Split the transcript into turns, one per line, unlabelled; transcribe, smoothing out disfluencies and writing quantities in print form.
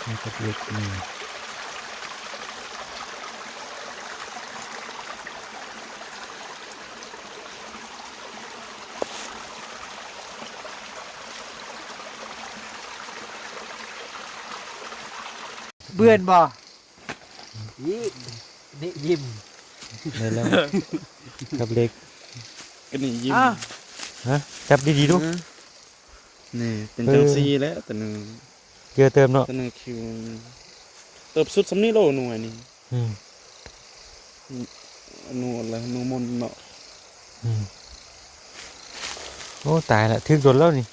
นี่ก็เล็กนี่
เบื่อนบ่ยี่นี่ยิ้ม
ได้แล้วกับเล็ก
ก็นี่ยิ้ม
อ้าว
ฮะจับดีๆดู
นี่เป็นจังซี่แล้วแต่หนึง
เกลือเติมเนาะ
แต่หนึงคิวเติบสุดสำนี้โลหน่วยนี่
อืม
หนูอะไรหนูมนต์เนาะ
โอ้ตายละถึกโดนแล้วนี่